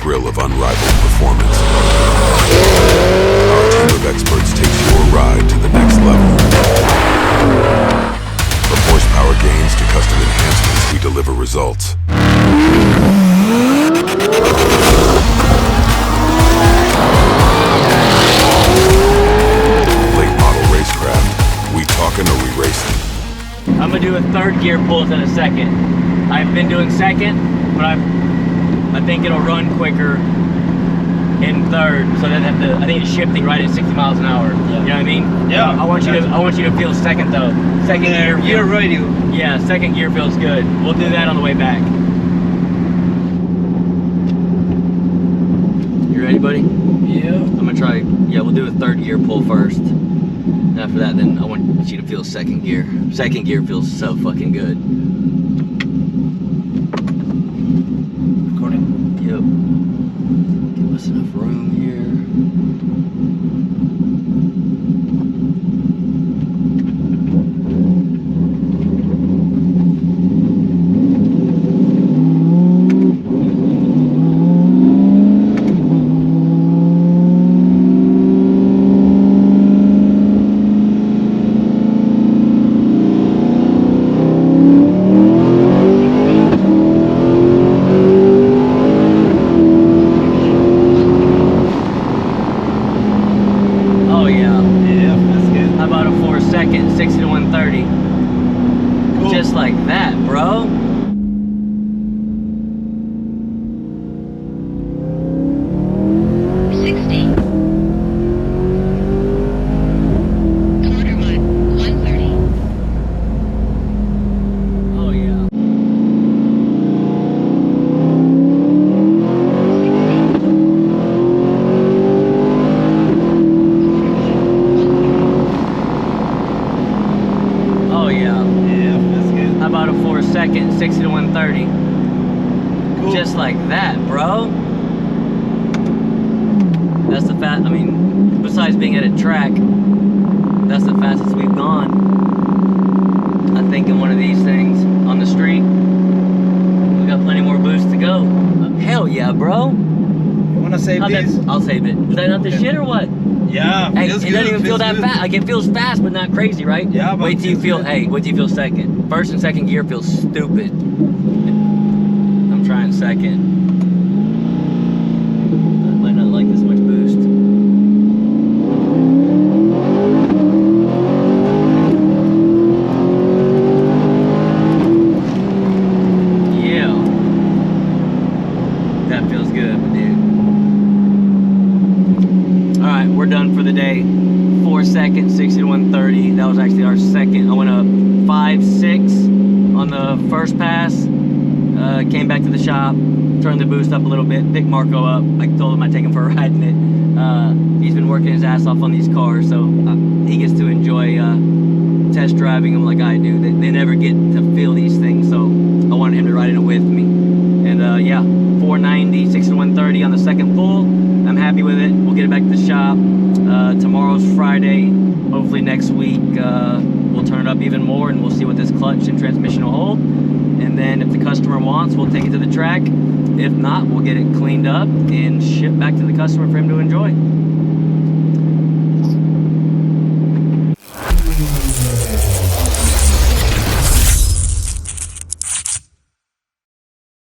thrill of unrivaled performance. Our team of experts takes your ride to the next level. From horsepower gains to custom enhancements, we deliver results. Late model Racecraft. We talking or we racing? I'm gonna do a third gear pull instead of second. I've been doing second, but I think it'll run quicker in third. So then I think it's shifting right at 60 miles an hour. Yeah. You know what I mean? Yeah. I want you to feel second though. Second gear. You're ready. Yeah, second gear feels good. We'll do that on the way back. You ready, buddy? Yeah. I'm gonna try. Yeah, we'll do a third gear pull first. And after that, then I want you to feel second gear. Second gear feels so fucking good. Recording? Yep. Give us enough room here. Second, 60 to 130. Cool. Just like that, bro. Second, 60 to 130. Cool. Just like that, bro. That's the fast. I mean, besides being at a track, that's the fastest we've gone. I think in one of these things on the street, we got plenty more boost to go. Hell yeah, bro. You wanna save this? I'll save it. Was that not the shit or what? Yeah. Hey, it doesn't even feel that fast. Like it feels fast, but not crazy, right? Yeah. But wait till you feel. Hey, wait till you feel second. First and second gear feels stupid. I'm trying second. I might not like this much boost. Yeah. That feels good, dude. Alright, we're done for the day. 4 seconds, 60 to 130. That was actually our second. I went up 5.6 on the first pass. Came back to the shop, turned the boost up a little bit, picked Marco up. I told him I'd take him for a ride in it. He's been working his ass off on these cars, so he gets to enjoy test driving them like I do. They never get to feel these things, so I wanted him to ride in it with me. And yeah, 490, 60 to 130 on the second pull. I'm happy with it. We'll get it back to the shop. Tomorrow's Friday. Hopefully next week we'll turn it up even more and we'll see what this clutch and transmission will hold. And then if the customer wants, we'll take it to the track. If not, we'll get it cleaned up and ship back to the customer for him to enjoy.